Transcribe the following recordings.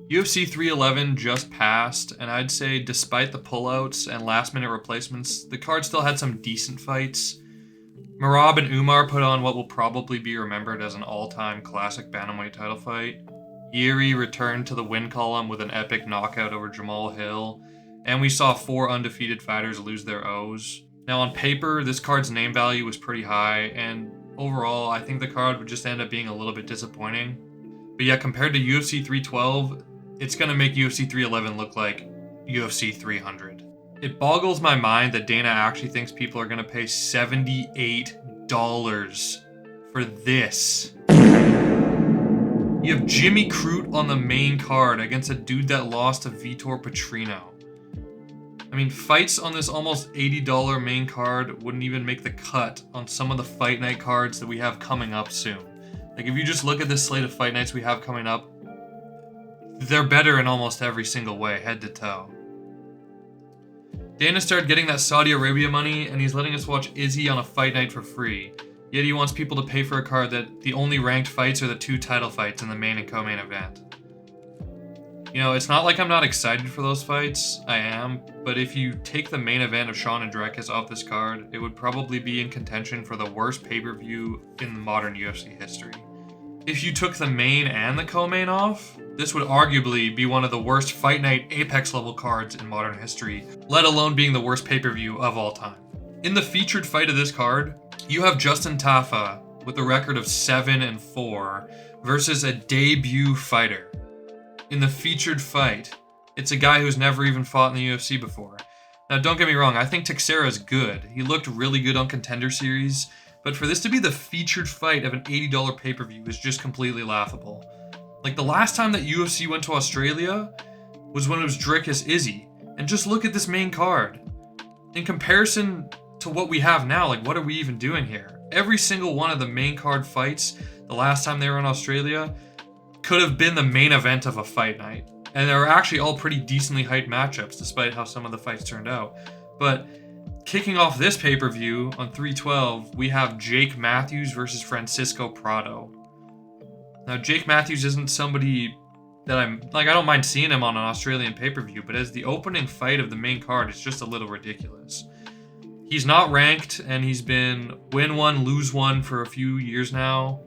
UFC 311 just passed, and I'd say despite the pullouts and last-minute replacements, the card still had some decent fights. Merab and Umar put on what will probably be remembered as an all-time classic bantamweight title fight. Yuri returned to the win column with an epic knockout over Jamal Hill, and we saw 4 undefeated fighters lose their O's. Now on paper, this card's name value was pretty high, and overall, I think the card would just end up being a little bit disappointing. But yet, compared to UFC 312, it's going to make UFC 311 look like UFC 300. It boggles my mind that Dana actually thinks people are going to pay $78 for this. You have Jimmy Crute on the main card against a dude that lost to Vitor Petrino. I mean, fights on this almost $80 main card wouldn't even make the cut on some of the fight night cards that we have coming up soon. Like, if you just look at this slate of fight nights we have coming up, they're better in almost every single way, head to toe. Dana started getting that Saudi Arabia money, and he's letting us watch Izzy on a fight night for free. Yet he wants people to pay for a card that the only ranked fights are the 2 title fights in the main and co-main event. You know, it's not like I'm not excited for those fights. I am. But if you take the main event of Sean and Drekas off this card, it would probably be in contention for the worst pay-per-view in modern UFC history. If you took the main and the co-main off, this would arguably be one of the worst Fight Night Apex level cards in modern history, let alone being the worst pay-per-view of all time. In the featured fight of this card, you have Justin Tafa with a record of 7-4 versus a debut fighter. In the featured fight, it's a guy who's never even fought in the UFC before. Now, don't get me wrong, I think Teixeira is good. He looked really good on Contender Series, but for this to be the featured fight of an $80 pay-per-view is just completely laughable. Like, the last time that UFC went to Australia was when it was Dricus Izzy, and just look at this main card. In comparison to what we have now, like, what are we even doing here? Every single one of the main card fights the last time they were in Australia could have been the main event of a fight night. And they were actually all pretty decently hyped matchups, despite how some of the fights turned out. But kicking off this pay-per-view on 312, we have Jake Matthews versus Francisco Prado. Now, Jake Matthews isn't somebody that I don't mind seeing him on an Australian pay-per-view, but as the opening fight of the main card, it's just a little ridiculous. He's not ranked, and he's been win one, lose one for a few years now.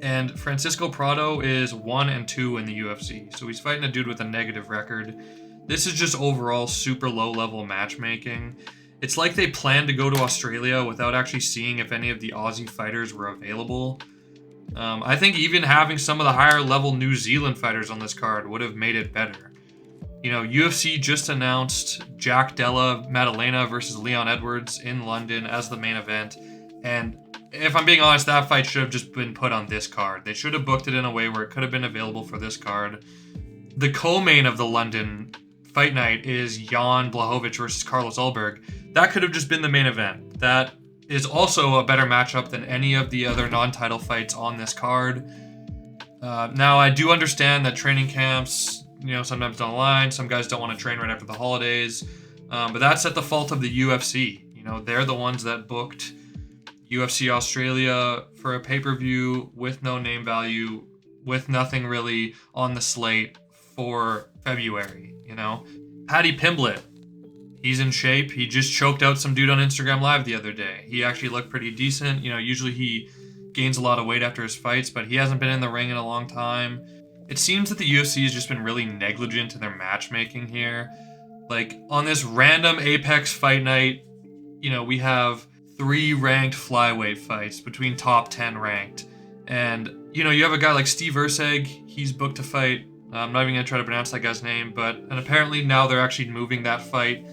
And Francisco Prado is 1-2 in the UFC, so he's fighting a dude with a negative record. This is just overall super low-level matchmaking. It's like they planned to go to Australia without actually seeing if any of the Aussie fighters were available. I think even having some of the higher-level New Zealand fighters on this card would have made it better. You know, UFC just announced Jack Della Maddalena versus Leon Edwards in London as the main event, and if I'm being honest, that fight should have just been put on this card. They should have booked it in a way where it could have been available for this card. The co-main of the London fight night is Jan Blachowicz versus Carlos Ulberg. That could have just been the main event. That is also a better matchup than any of the other non-title fights on this card. Now, I do understand that training camps, sometimes don't align. Some guys don't want to train right after the holidays. But that's at the fault of the UFC. They're the ones that booked UFC Australia for a pay-per-view with no name value, with nothing really on the slate for February, Paddy Pimblett, he's in shape. He just choked out some dude on Instagram Live the other day. He actually looked pretty decent. Usually he gains a lot of weight after his fights, but he hasn't been in the ring in a long time. It seems that the UFC has just been really negligent in their matchmaking here. Like, on this random Apex fight night, we have 3 ranked flyweight fights between top 10 ranked. And, you have a guy like Steve Erceg, he's booked to fight. I'm not even going to try to pronounce that guy's name, and apparently now they're actually moving that fight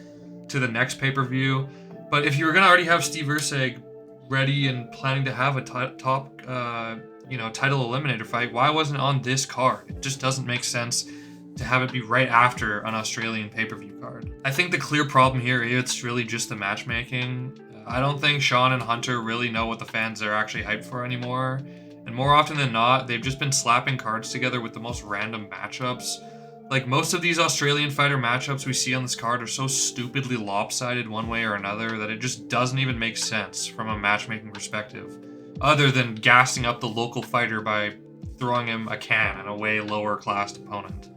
to the next pay-per-view. But if you were going to already have Steve Erceg ready and planning to have a top title eliminator fight, why wasn't it on this card? It just doesn't make sense to have it be right after an Australian pay-per-view card. I think the clear problem here is it's really just the matchmaking. I don't think Sean and Hunter really know what the fans are actually hyped for anymore. And more often than not, they've just been slapping cards together with the most random matchups. Like, most of these Australian fighter matchups we see on this card are so stupidly lopsided one way or another that it just doesn't even make sense from a matchmaking perspective, other than gassing up the local fighter by throwing him a can and a way lower classed opponent.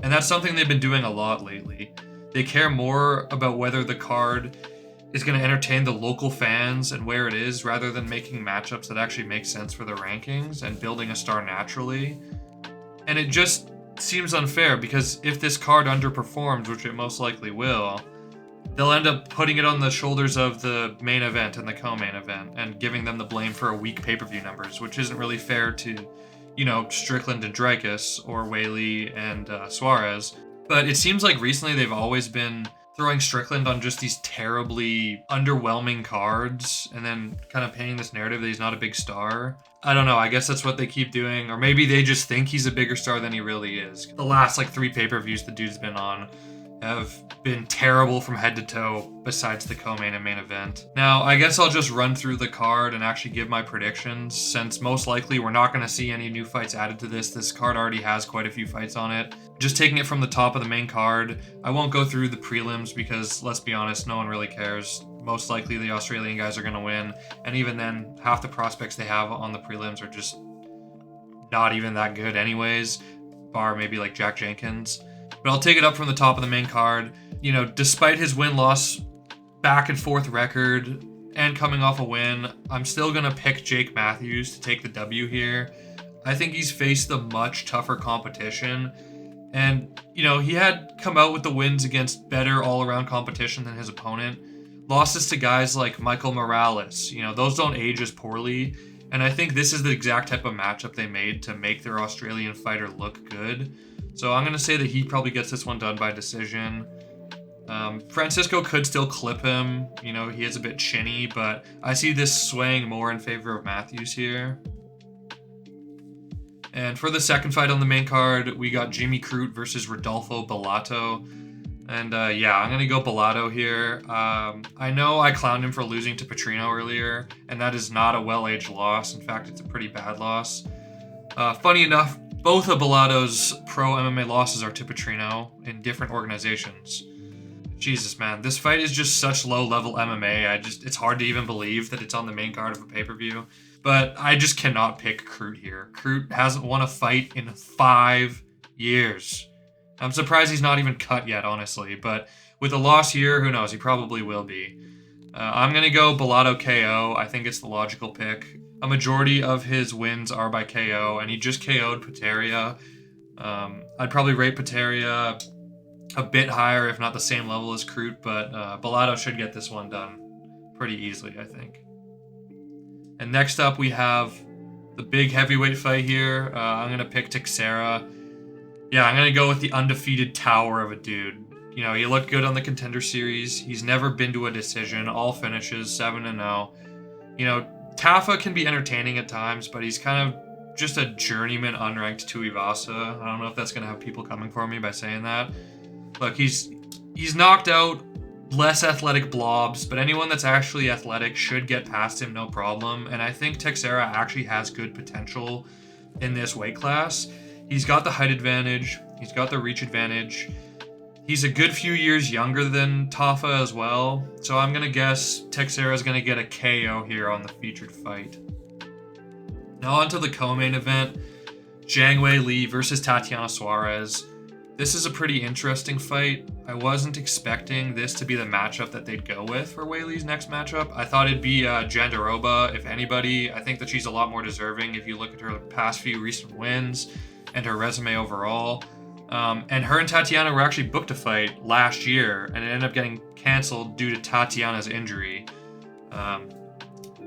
And that's something they've been doing a lot lately. They care more about whether the card is going to entertain the local fans and where it is, rather than making matchups that actually make sense for the rankings and building a star naturally. And it just seems unfair, because if this card underperforms, which it most likely will, they'll end up putting it on the shoulders of the main event and the co-main event and giving them the blame for a weak pay-per-view numbers, which isn't really fair to, Strickland and Dreykus or Whaley and Suarez. But it seems like recently they've always been throwing Strickland on just these terribly underwhelming cards and then kind of painting this narrative that he's not a big star. I don't know, I guess that's what they keep doing, or maybe they just think he's a bigger star than he really is. The last 3 pay-per-views the dude's been on have been terrible from head to toe, besides the co-main and main event. Now, I guess I'll just run through the card and actually give my predictions, since most likely we're not going to see any new fights added to this. This card already has quite a few fights on it. Just taking it from the top of the main card, I won't go through the prelims because, let's be honest, no one really cares. Most likely the Australian guys are going to win, and even then, half the prospects they have on the prelims are just not even that good anyways, bar maybe Jack Jenkins. But I'll take it up from the top of the main card. Despite his win-loss back and forth record and coming off a win, I'm still going to pick Jake Matthews to take the W here. I think he's faced a much tougher competition. And, he had come out with the wins against better all-around competition than his opponent. Losses to guys like Michael Morales, those don't age as poorly. And I think this is the exact type of matchup they made to make their Australian fighter look good. So I'm going to say that he probably gets this one done by decision. Francisco could still clip him. He is a bit chinny, but I see this swaying more in favor of Matthews here. And for the second fight on the main card, we got Jimmy Crute versus Rodolfo Bellato. And I'm going to go Bellato here. I know I clowned him for losing to Petrino earlier, and that is not a well-aged loss. In fact, it's a pretty bad loss. Funny enough, both of Bellato's pro MMA losses are to Petrino in different organizations. Jesus, man, this fight is just such low-level MMA. It's hard to even believe that it's on the main card of a pay-per-view. But I just cannot pick Crute here. Crute hasn't won a fight in 5 years. I'm surprised he's not even cut yet, honestly. But with a loss here, who knows? He probably will be. I'm going to go Bellato KO. I think it's the logical pick. A majority of his wins are by KO, and he just KO'd Pateria. I'd probably rate Pateria a bit higher, if not the same level as Crute, but Bellato should get this one done pretty easily, I think. And next up, we have the big heavyweight fight here. I'm going to pick Teixeira. Yeah, I'm going to go with the undefeated tower of a dude. He looked good on the Contender Series. He's never been to a decision. All finishes, 7-0. Tafa can be entertaining at times, but he's kind of just a journeyman unranked Tuivasa. I don't know if that's going to have people coming for me by saying that. Look, he's knocked out less athletic blobs, but anyone that's actually athletic should get past him no problem. And I think Teixeira actually has good potential in this weight class. He's got the height advantage. He's got the reach advantage. He's a good few years younger than Tafa as well. So I'm going to guess Teixeira's going to get a KO here on the featured fight. Now on to the co-main event. Zhang Wei Li versus Tatiana Suarez. This is a pretty interesting fight. I wasn't expecting this to be the matchup that they'd go with for Wei Li's next matchup. I thought it'd be Jandiroba, if anybody. I think that she's a lot more deserving if you look at her past few recent wins and her resume overall. And her and Tatiana were actually booked to fight last year, and it ended up getting canceled due to Tatiana's injury.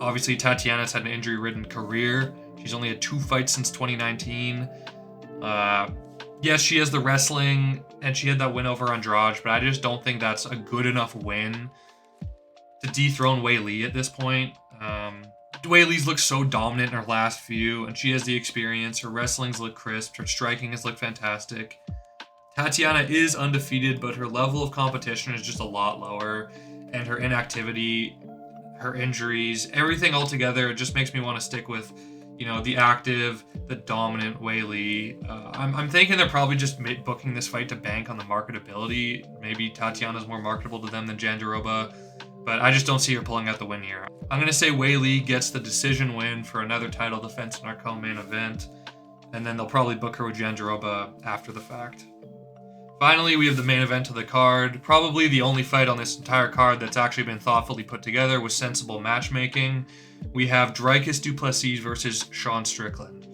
Obviously, Tatiana's had an injury-ridden career. She's only had 2 fights since 2019. Yes, she has the wrestling, and she had that win over Andrade, but I just don't think that's a good enough win to dethrone Wei Li at this point. Wei Li's looked so dominant in her last few, and she has the experience. Her wrestling's looked crisp. Her striking has looked fantastic. Tatiana is undefeated, but her level of competition is just a lot lower, and her inactivity, her injuries, everything altogether, it just makes me want to stick with, the active, the dominant Wei Li. I'm thinking they're probably just booking this fight to bank on the marketability. Maybe Tatiana's more marketable to them than Jandiroba, but I just don't see her pulling out the win here. I'm going to say Wei Li gets the decision win for another title defense in our co-main event, and then they'll probably book her with Jandiroba after the fact. Finally, we have the main event of the card. Probably the only fight on this entire card that's actually been thoughtfully put together with sensible matchmaking. We have Dricus du Plessis versus Sean Strickland.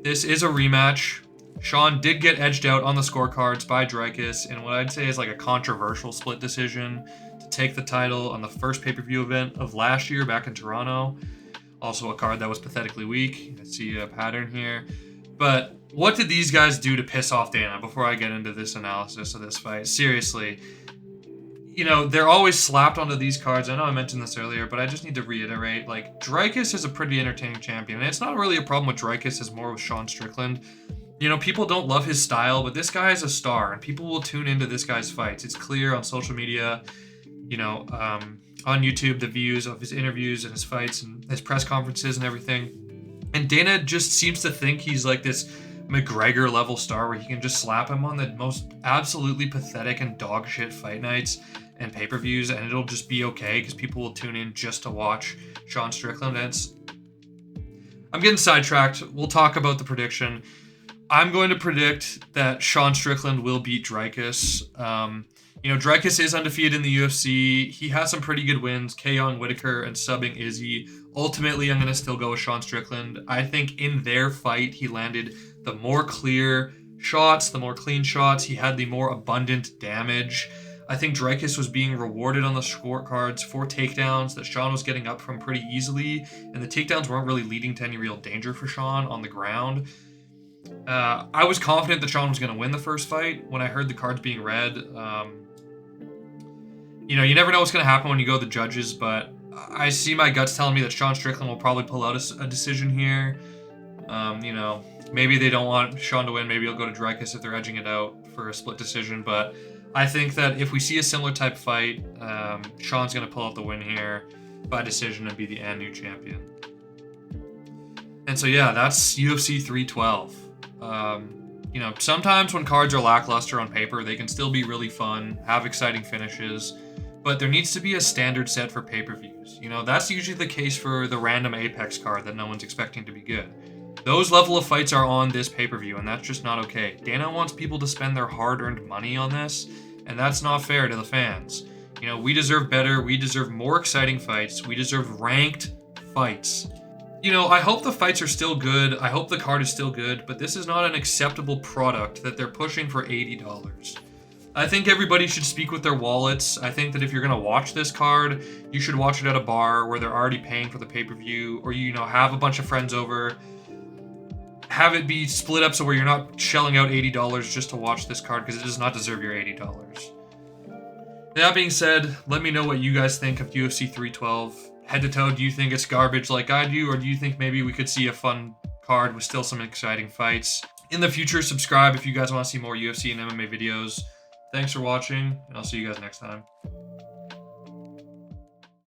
This is a rematch. Sean did get edged out on the scorecards by Dricus in what I'd say is like a controversial split decision to take the title on the first pay-per-view event of last year back in Toronto. Also a card that was pathetically weak. I see a pattern here. But what did these guys do to piss off Dana before I get into this analysis of this fight? Seriously. You know, they're always slapped onto these cards. I know I mentioned this earlier, but I just need to reiterate, like, Dricus is a pretty entertaining champion. And it's not really a problem with Dricus, it's more with Sean Strickland. You know, people don't love his style, but this guy is a star, and people will tune into this guy's fights. It's clear on social media, you know, on YouTube, the views of his interviews and his fights and his press conferences and everything. And Dana just seems to think he's like this McGregor level star where he can just slap him on the most absolutely pathetic and dog shit fight nights and pay-per-views, and it'll just be okay because people will tune in just to watch Sean Strickland. I'm getting sidetracked. We'll talk about the prediction. I'm going to predict that Sean Strickland will beat Dricus. You know, Dricus is undefeated in the UFC. He has some pretty good wins, KO on Whitaker and subbing Izzy. Ultimately, I'm going to still go with Sean Strickland. I think in their fight, he landed the more clear shots, the more clean shots. He had the more abundant damage. I think Dricus was being rewarded on the scorecards for takedowns that Sean was getting up from pretty easily, and the takedowns weren't really leading to any real danger for Sean on the ground. I was confident that Sean was going to win the first fight when I heard the cards being read. You know, you never know what's going to happen when you go to the judges, but I see my guts telling me that Sean Strickland will probably pull out a decision here. You know, maybe they don't want Sean to win. Maybe he'll go to Dricus if they're edging it out for a split decision. But I think that if we see a similar type fight, Sean's going to pull out the win here by decision and be the new champion. And so, yeah, that's UFC 312. You know, sometimes when cards are lackluster on paper, they can still be really fun, have exciting finishes, but there needs to be a standard set for pay-per-views. You know, that's usually the case for the random Apex card that no one's expecting to be good. Those level of fights are on this pay-per-view, and that's just not okay. Dana wants people to spend their hard-earned money on this, and that's not fair to the fans. You know, we deserve better, we deserve more exciting fights, we deserve ranked fights. You know, I hope the fights are still good, I hope the card is still good, but this is not an acceptable product that they're pushing for $80. I think everybody should speak with their wallets. I think that if you're going to watch this card, you should watch it at a bar where they're already paying for the pay-per-view, or, you know, have a bunch of friends over, have it be split up so where you're not shelling out $80 just to watch this card, because it does not deserve your $80. That being said, let me know what you guys think of UFC 312. Head to toe, do you think it's garbage like I do, or do you think maybe we could see a fun card with still some exciting fights? In the future, subscribe if you guys want to see more UFC and MMA videos. Thanks for watching, and I'll see you guys next time.